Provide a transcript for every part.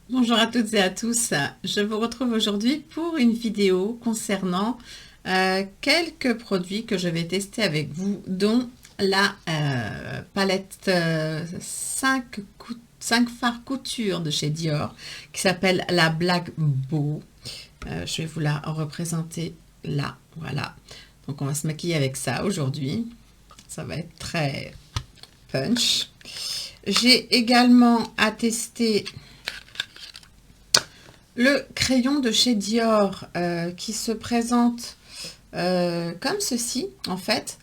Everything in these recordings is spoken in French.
Bonjour à toutes et à tous. Je vous retrouve aujourd'hui pour une vidéo concernant quelques produits que je vais tester avec vous, dont la palette 5 fards couture de chez Dior qui s'appelle la Black Bow. Je vais vous la représenter là. Voilà. Donc on va se maquiller avec ça aujourd'hui. Ça va être très punch. J'ai également à tester le crayon de chez Dior qui se présente comme ceci en fait,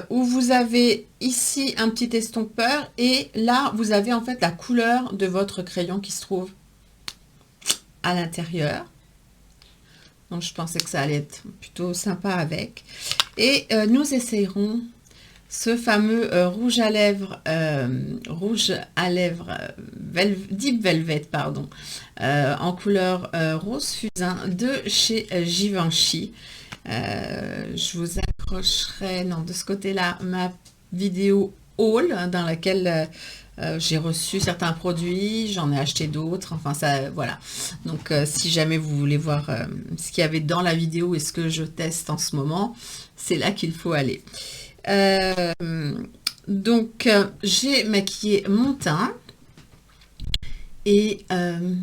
où vous avez ici un petit estompeur et là vous avez en fait la couleur de votre crayon qui se trouve à l'intérieur. Donc je pensais que ça allait être plutôt sympa avec. Et nous essayerons ce fameux rouge à lèvres Deep Velvet, pardon, en couleur rose fusain de chez Givenchy. Je vous accrocherai, non, de ce côté-là, ma vidéo haul dans laquelle j'ai reçu certains produits, j'en ai acheté d'autres, enfin ça, voilà. Donc si jamais vous voulez voir ce qu'il y avait dans la vidéo et ce que je teste en ce moment, c'est là qu'il faut aller. Donc j'ai maquillé mon teint et en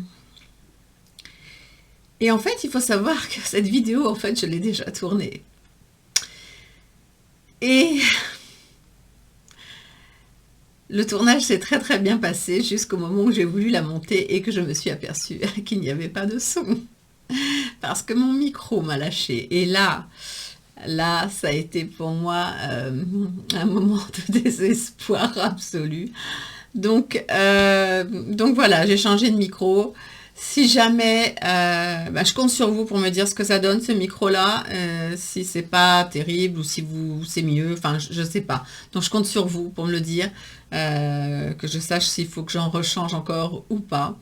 fait il faut savoir que cette vidéo en fait je l'ai déjà tournée et le tournage s'est très bien passé jusqu'au moment où j'ai voulu la monter et que je me suis aperçue qu'il n'y avait pas de son parce que mon micro m'a lâché. Et là ça a été pour moi un moment de désespoir absolu. Donc voilà, j'ai changé de micro. Si jamais, je compte sur vous pour me dire ce que ça donne ce micro-là, si c'est pas terrible ou si c'est mieux, enfin je sais pas. Donc je compte sur vous pour me le dire, que je sache s'il faut que j'en rechange encore ou pas.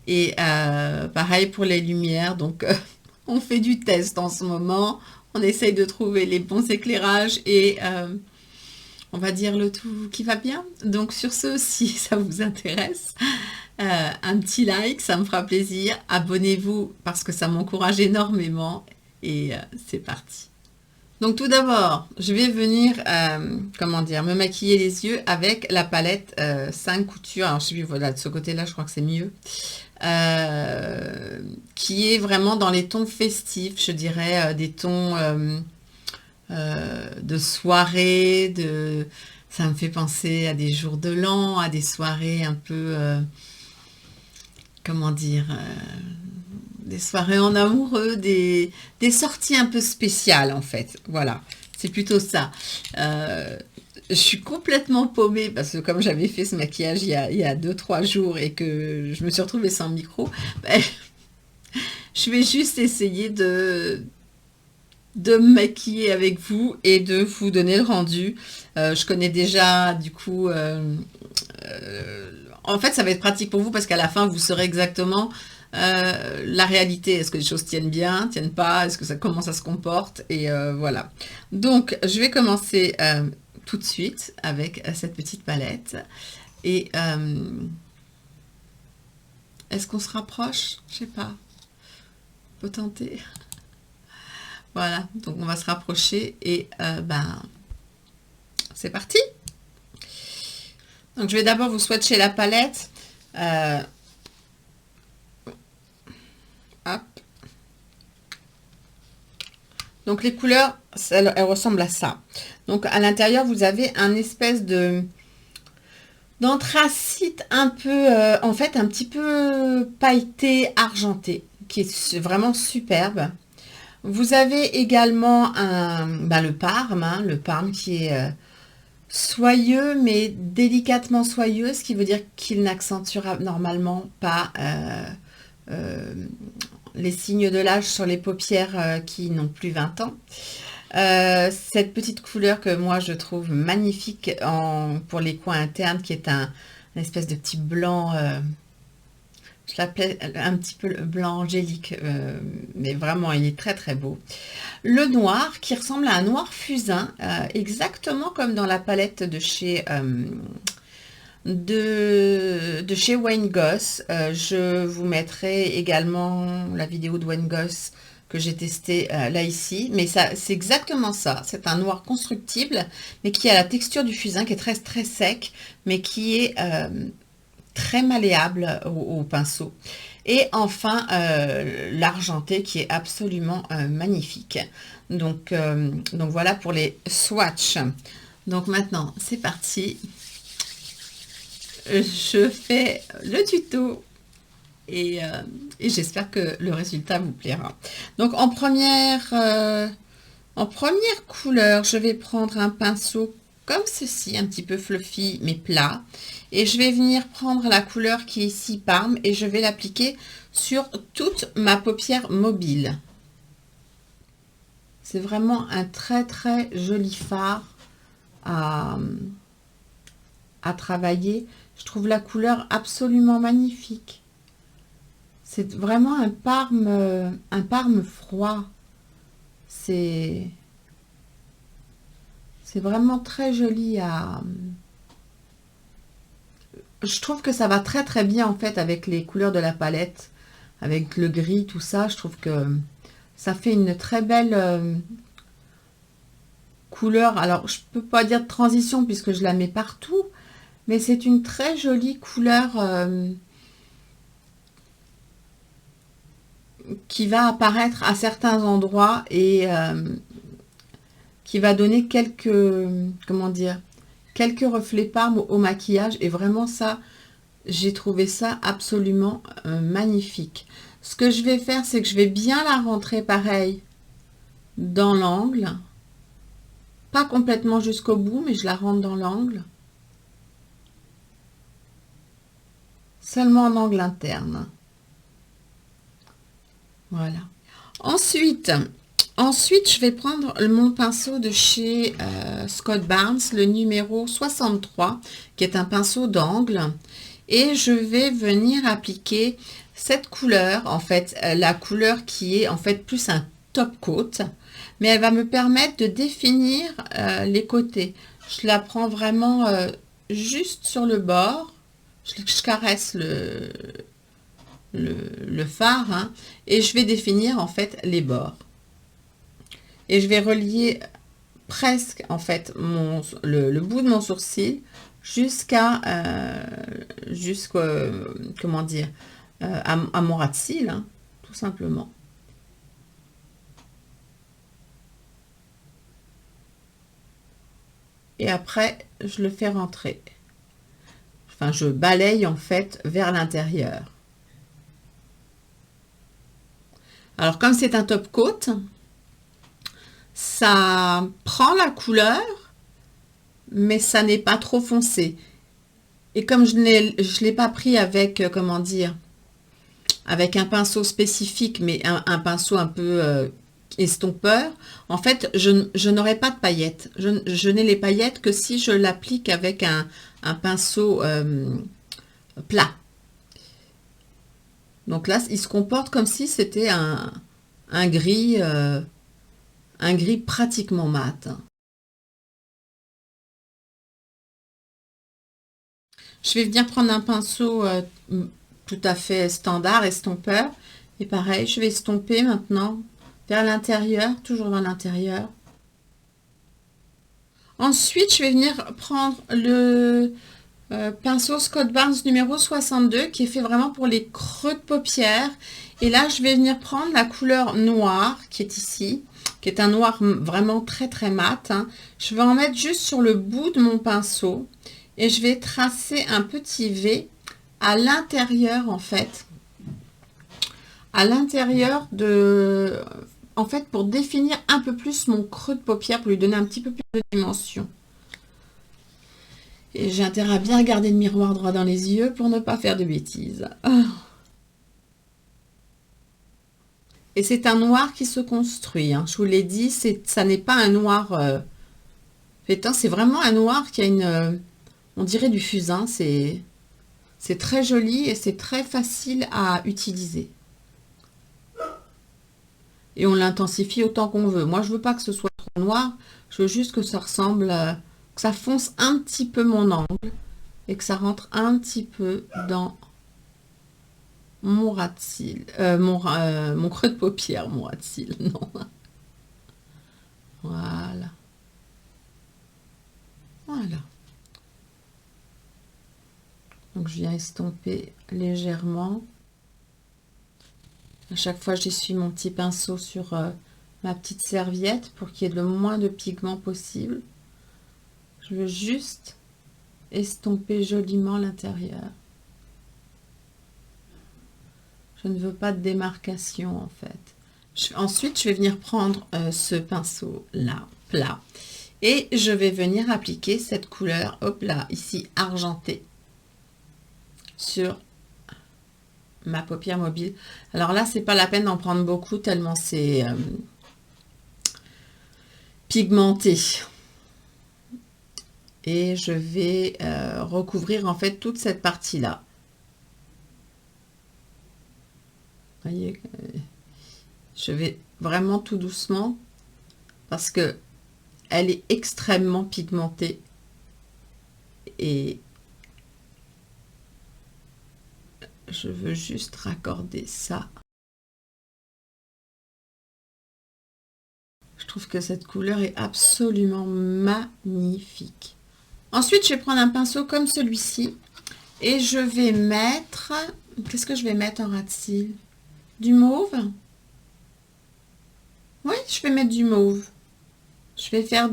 Et pareil pour les lumières, donc on fait du test en ce moment, on essaye de trouver les bons éclairages et on va dire le tout qui va bien. Donc sur ce, si ça vous intéresse, un petit like, ça me fera plaisir. Abonnez-vous parce que ça m'encourage énormément. Et c'est parti. Donc tout d'abord, je vais venir, comment dire, me maquiller les yeux avec la palette 5 coutures. Alors je sais plus, voilà, de ce côté-là, je crois que c'est mieux. Qui est vraiment dans les tons festifs, je dirais, des tons de soirée, ça me fait penser à des jours de l'an, à des soirées un peu, comment dire, des soirées en amoureux, des sorties un peu spéciales en fait. Voilà, c'est plutôt ça. Je suis complètement paumée parce que comme j'avais fait ce maquillage il y a 2-3 jours et que je me suis retrouvée sans micro, ben, je vais juste essayer de me maquiller avec vous et de vous donner le rendu. Je connais déjà du coup en fait ça va être pratique pour vous parce qu'à la fin vous saurez exactement la réalité. Est-ce que les choses tiennent bien, tiennent pas, est-ce que ça, comment ça se comporte, et voilà. Donc je vais commencer tout de suite avec cette petite palette et est-ce qu'on se rapproche? Je sais pas, on peut tenter. Voilà, donc on va se rapprocher et c'est parti. Donc je vais d'abord vous swatcher la palette. Hop. Donc les couleurs, elles ressemblent à ça. Donc à l'intérieur, vous avez un espèce d'anthracite un peu, en fait, un petit peu pailleté, argenté, qui est vraiment superbe. Vous avez également le parme qui est soyeux mais délicatement soyeux, ce qui veut dire qu'il n'accentuera normalement pas euh, les signes de l'âge sur les paupières qui n'ont plus 20 ans. Cette petite couleur que moi je trouve magnifique pour les coins internes, qui est un espèce de petit blanc, je l'appelais un petit peu le blanc angélique, mais vraiment il est très beau. Le noir qui ressemble à un noir fusain, exactement comme dans la palette de chez de chez Wayne Goss. Je vous mettrai également la vidéo de Wayne Goss que j'ai testé là ici. Mais ça, c'est exactement ça. C'est un noir constructible, mais qui a la texture du fusain, qui est très très sec, mais qui est très malléable au pinceau. Et enfin, l'argenté qui est absolument magnifique. Donc voilà pour les swatchs. Donc maintenant, c'est parti. Je fais le tuto et j'espère que le résultat vous plaira. Donc en première couleur, je vais prendre un pinceau comme ceci, un petit peu fluffy mais plat. Et je vais venir prendre la couleur qui est ici, Parme, et je vais l'appliquer sur toute ma paupière mobile. C'est vraiment un très très joli fard à travailler. Je trouve la couleur absolument magnifique. C'est vraiment un parme froid. C'est vraiment très joli à... Je trouve que ça va très très bien en fait avec les couleurs de la palette, avec le gris, tout ça. Je trouve que ça fait une très belle couleur. Alors, je peux pas dire de transition puisque je la mets partout, mais c'est une très jolie couleur qui va apparaître à certains endroits et qui va donner quelques, comment dire, quelques reflets parme au maquillage. Et vraiment ça, j'ai trouvé ça absolument magnifique. Ce que je vais faire, c'est que je vais bien la rentrer pareil dans l'angle. Pas complètement jusqu'au bout, mais je la rentre dans l'angle. Seulement en angle interne. Voilà. Ensuite, je vais prendre mon pinceau de chez Scott Barnes, le numéro 63, qui est un pinceau d'angle. Et je vais venir appliquer cette couleur, en fait, la couleur qui est en fait plus un top coat. Mais elle va me permettre de définir les côtés. Je la prends vraiment juste sur le bord. Je caresse le fard, hein, et je vais définir en fait les bords. Et je vais relier presque en fait le bout de mon sourcil jusqu'à comment dire à mon ras de cils, hein, tout simplement. Et après je le fais rentrer, enfin je balaye en fait vers l'intérieur. Alors comme c'est un top coat, ça prend la couleur mais ça n'est pas trop foncé. Et comme je ne l'ai pas pris avec comment dire, avec un pinceau spécifique, mais un pinceau un peu estompeur, en fait je n'aurai pas de paillettes. Je n'ai les paillettes que si je l'applique avec un pinceau plat. Donc là il se comporte comme si c'était un gris pratiquement mat. Je vais venir prendre un pinceau tout à fait standard, estompeur. Et pareil, je vais estomper maintenant vers l'intérieur, toujours vers l'intérieur. Ensuite, je vais venir prendre le pinceau Scott Barnes numéro 62 qui est fait vraiment pour les creux de paupières. Et là, je vais venir prendre la couleur noire qui est ici, qui est un noir vraiment très très mat, hein. Je vais en mettre juste sur le bout de mon pinceau et je vais tracer un petit V à l'intérieur en fait. À l'intérieur de... En fait, pour définir un peu plus mon creux de paupière, pour lui donner un petit peu plus de dimension. Et j'ai intérêt à bien garder le miroir droit dans les yeux pour ne pas faire de bêtises. Et c'est un noir qui se construit, hein. Je vous l'ai dit, ça n'est pas un noir pétant, c'est vraiment un noir qui a une... on dirait du fusain, c'est très joli et c'est très facile à utiliser. Et on l'intensifie autant qu'on veut. Moi, je veux pas que ce soit trop noir, je veux juste que ça ressemble, que ça fonce un petit peu mon angle. et que ça rentre un petit peu dans mon ras de cils, mon creux de paupière, mon ras de cils, non. Voilà. Voilà. Donc je viens estomper légèrement. À chaque fois, j'essuie mon petit pinceau sur ma petite serviette pour qu'il y ait le moins de pigments possible. Je veux juste estomper joliment l'intérieur. Je ne veux pas de démarcation en fait. Ensuite, je vais venir prendre ce pinceau là, plat, et je vais venir appliquer cette couleur, hop là, ici argentée, sur ma paupière mobile. Alors là, c'est pas la peine d'en prendre beaucoup tellement c'est pigmenté. Et je vais recouvrir en fait toute cette partie là. Voyez, je vais vraiment tout doucement parce que elle est extrêmement pigmentée et je veux juste raccorder ça. Je trouve que cette couleur est absolument magnifique. Ensuite, je vais prendre un pinceau comme celui-ci et je vais mettre... Qu'est-ce que je vais mettre en ras de cils? Du mauve? Oui, je vais mettre du mauve. Je vais faire...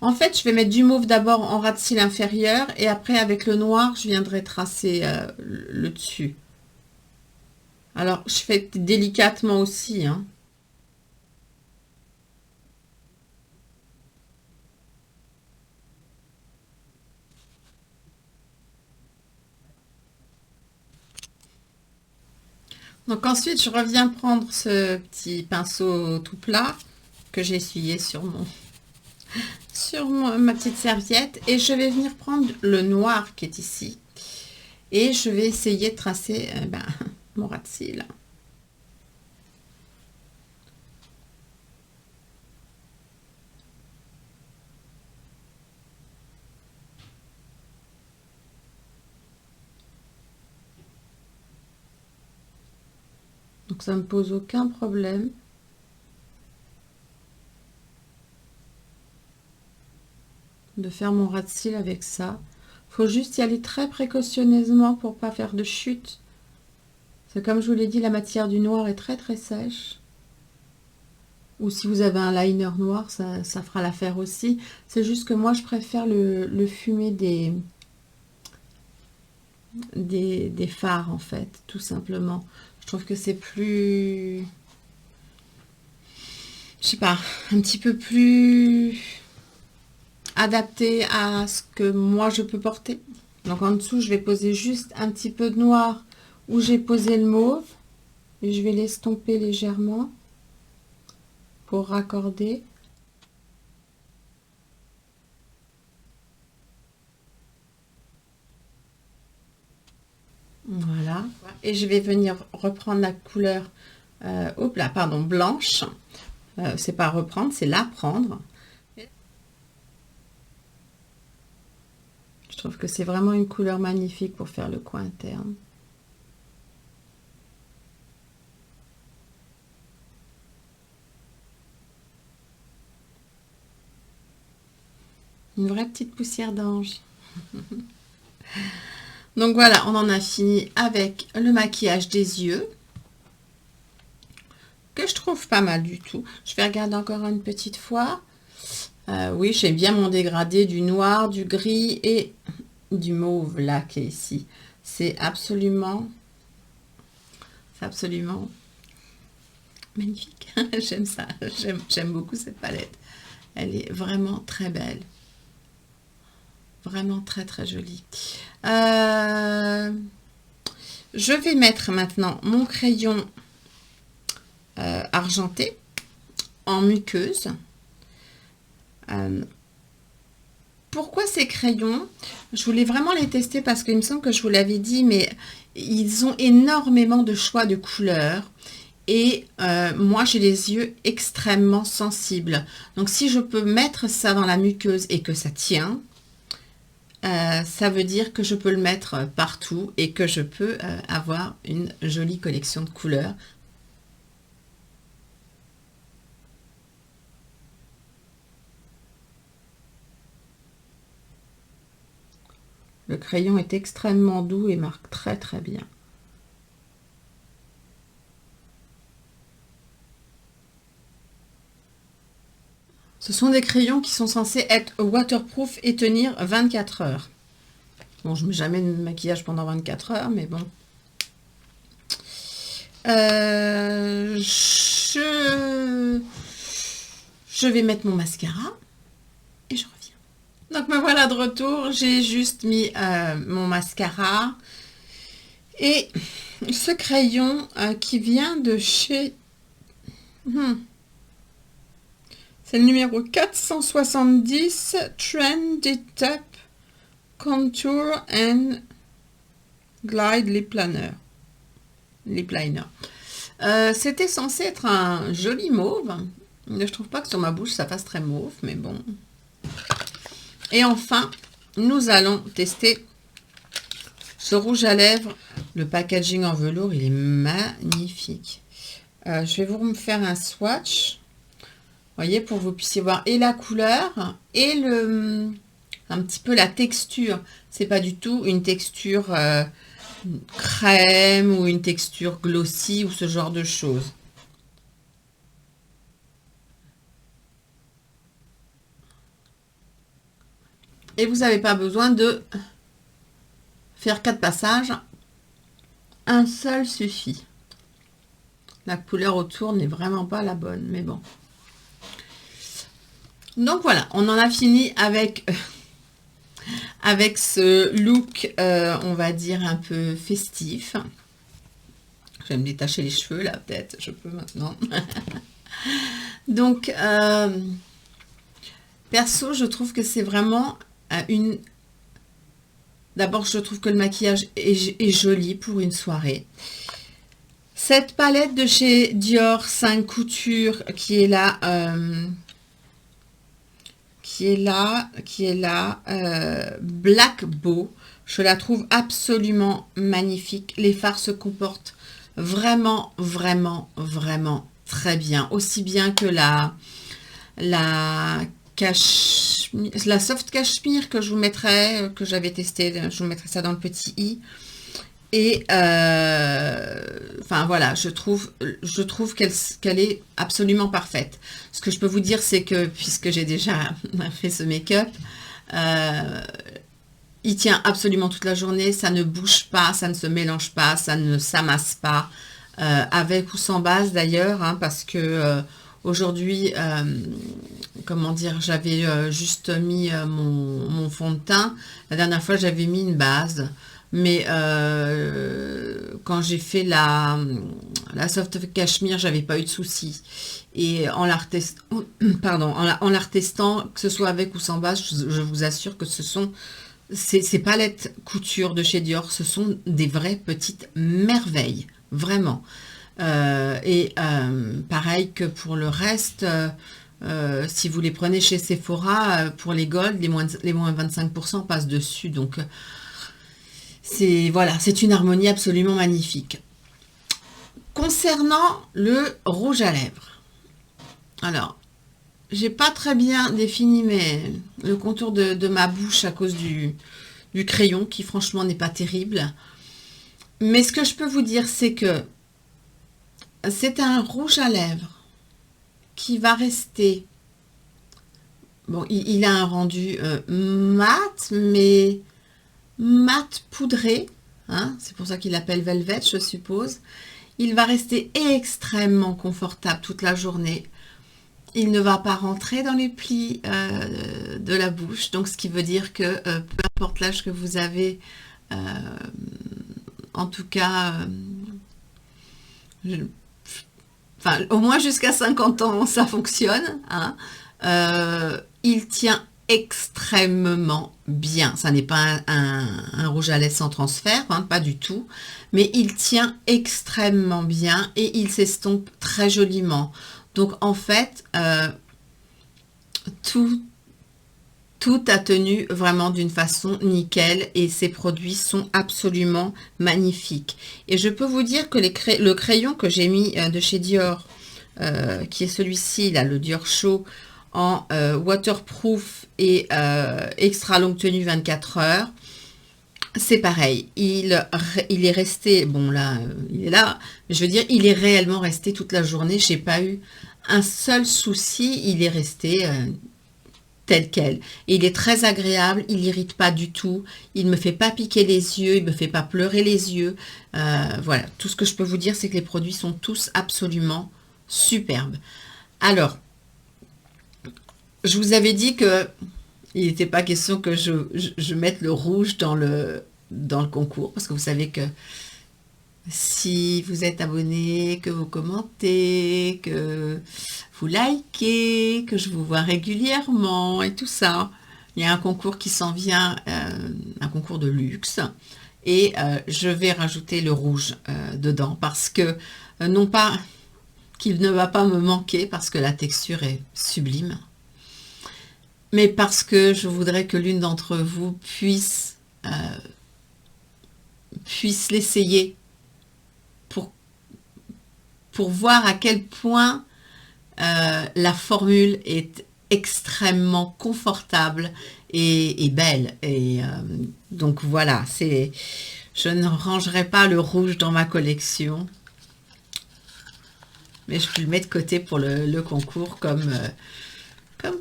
En fait, je vais mettre du mauve d'abord en ras de cils inférieur et après, avec le noir, je viendrai tracer le dessus. Alors, je fais délicatement aussi, hein. Donc ensuite, je reviens prendre ce petit pinceau tout plat que j'ai essuyé sur ma petite serviette et je vais venir prendre le noir qui est ici et je vais essayer de tracer mon ras de cils. Donc ça me pose aucun problème. De faire mon ras de cils avec ça. Faut juste y aller très précautionneusement pour pas faire de chute. C'est comme je vous l'ai dit, la matière du noir est très très sèche. Ou si vous avez un liner noir, ça fera l'affaire aussi. C'est juste que moi je préfère le fumet des fards en fait, tout simplement. Je trouve que c'est plus... Je sais pas, un petit peu plus adapté à ce que moi je peux porter. Donc en dessous, je vais poser juste un petit peu de noir où j'ai posé le mauve. Et je vais l'estomper légèrement pour raccorder. Voilà. Et je vais venir reprendre la couleur, hop là, pardon, blanche. C'est pas reprendre, c'est la prendre. Je trouve que c'est vraiment une couleur magnifique pour faire le coin interne. Une vraie petite poussière d'ange. Donc voilà, on en a fini avec le maquillage des yeux, que je trouve pas mal du tout. Je vais regarder encore une petite fois. Oui, j'ai bien mon dégradé du noir, du gris et du mauve là qui est ici. C'est absolument magnifique. J'aime ça, j'aime beaucoup cette palette. Elle est vraiment très belle. Vraiment très très jolie. Je vais mettre maintenant mon crayon argenté en muqueuse. Pourquoi ces crayons? Je voulais vraiment les tester parce qu'il me semble que je vous l'avais dit, mais ils ont énormément de choix de couleurs. Et moi, j'ai les yeux extrêmement sensibles. Donc, si je peux mettre ça dans la muqueuse et que ça tient, ça veut dire que je peux le mettre partout et que je peux avoir une jolie collection de couleurs. Le crayon est extrêmement doux et marque très très bien. Ce sont des crayons qui sont censés être waterproof et tenir 24 heures. Bon, je ne mets jamais de maquillage pendant 24 heures, mais bon. Je vais mettre mon mascara et je reviens. Donc me voilà de retour. J'ai juste mis mon mascara et ce crayon qui vient de chez... C'est le numéro 470, Trendy Top Contour and Glide Lip Liner. Lip Liner. C'était censé être un joli mauve. Mais je trouve pas que sur ma bouche ça fasse très mauve, mais bon. Et enfin, nous allons tester ce rouge à lèvres. Le packaging en velours, il est magnifique. Je vais vous faire un swatch. Voyez, pour que vous puissiez voir et la couleur et un petit peu la texture. C'est pas du tout une texture crème ou une texture glossy ou ce genre de choses. Et vous n'avez pas besoin de faire 4 passages. Un seul suffit. La couleur autour n'est vraiment pas la bonne, mais bon. Donc voilà, on en a fini avec ce look, on va dire, un peu festif. Je vais me détacher les cheveux, là, peut-être. Je peux maintenant. Donc, perso, je trouve que c'est vraiment une... D'abord, je trouve que le maquillage est joli pour une soirée. Cette palette de chez Dior 5 coutures qui est là... Black Bow, je la trouve absolument magnifique. Les fards se comportent vraiment très bien, aussi bien que la soft cashmere que je vous mettrai, que j'avais testé, je vous mettrai ça dans le petit i. Et enfin voilà, je trouve qu'elle est absolument parfaite. Ce que je peux vous dire, c'est que puisque j'ai déjà fait ce make-up, il tient absolument toute la journée, ça ne bouge pas, ça ne se mélange pas, ça ne s'amasse pas, avec ou sans base d'ailleurs, hein, parce que aujourd'hui, comment dire, j'avais juste mis mon fond de teint. La dernière fois, j'avais mis une base. Mais quand j'ai fait la soft cashmere, j'avais pas eu de soucis. Et en la retestant, pardon, en la retestant, que ce soit avec ou sans base, je vous assure que ce sont ces palettes couture de chez Dior, ce sont des vraies petites merveilles, vraiment. Pareil que pour le reste, si vous les prenez chez Sephora, pour les gold, les moins 25% passent dessus, donc voilà, c'est une harmonie absolument magnifique. Concernant le rouge à lèvres, alors, j'ai pas très bien défini le contour de ma bouche à cause du crayon, qui franchement n'est pas terrible. Mais ce que je peux vous dire, c'est que c'est un rouge à lèvres qui va rester... Bon, il a un rendu mat, mais... mat poudré, hein, c'est pour ça qu'il l'appelle Velvet, je suppose. Il va rester extrêmement confortable toute la journée. Il ne va pas rentrer dans les plis de la bouche, donc ce qui veut dire que peu importe l'âge que vous avez, en tout cas, enfin, au moins jusqu'à 50 ans, ça fonctionne, hein. Il tient extrêmement bien. Ça n'est pas un rouge à lèvres sans transfert, hein, pas du tout, mais il tient extrêmement bien et il s'estompe très joliment. Donc en fait, tout Tout a tenu vraiment d'une façon nickel et ces produits sont absolument magnifiques. Et je peux vous dire que le crayon que j'ai mis de chez Dior, qui est celui-ci, là, le Dior Show, en waterproof et extra longue tenue 24 heures, c'est pareil. Il est resté, bon là, il est là, mais je veux dire, il est réellement resté toute la journée. J'ai pas eu un seul souci, il est resté tel quel. Et il est très agréable, il n'irrite pas du tout, il ne me fait pas piquer les yeux, il ne me fait pas pleurer les yeux. Voilà, tout ce que je peux vous dire, c'est que les produits sont tous absolument superbes. Alors, je vous avais dit que il n'était pas question que je mette le rouge dans le concours, parce que vous savez que si vous êtes abonné, que vous commentez, que vous likez, que je vous vois régulièrement et tout ça, il y a un concours qui s'en vient, un concours de luxe, et je vais rajouter le rouge dedans, parce que non pas qu'il ne va pas me manquer, parce que la texture est sublime, mais parce que je voudrais que l'une d'entre vous puisse l'essayer pour, pour voir à quel point la formule est extrêmement confortable et belle. Et donc voilà, je ne rangerai pas le rouge dans ma collection, mais je peux le mettre de côté pour le concours comme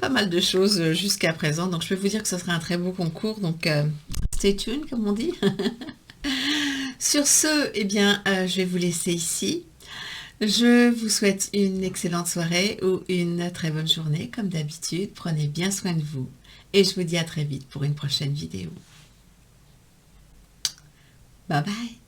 pas mal de choses jusqu'à présent. Donc je peux vous dire que ce sera un très beau concours. Donc stay tuned, comme on dit. Sur ce, eh bien, je vais vous laisser ici. Je vous souhaite une excellente soirée ou une très bonne journée, comme d'habitude. Prenez bien soin de vous. Et je vous dis à très vite pour une prochaine vidéo. Bye bye.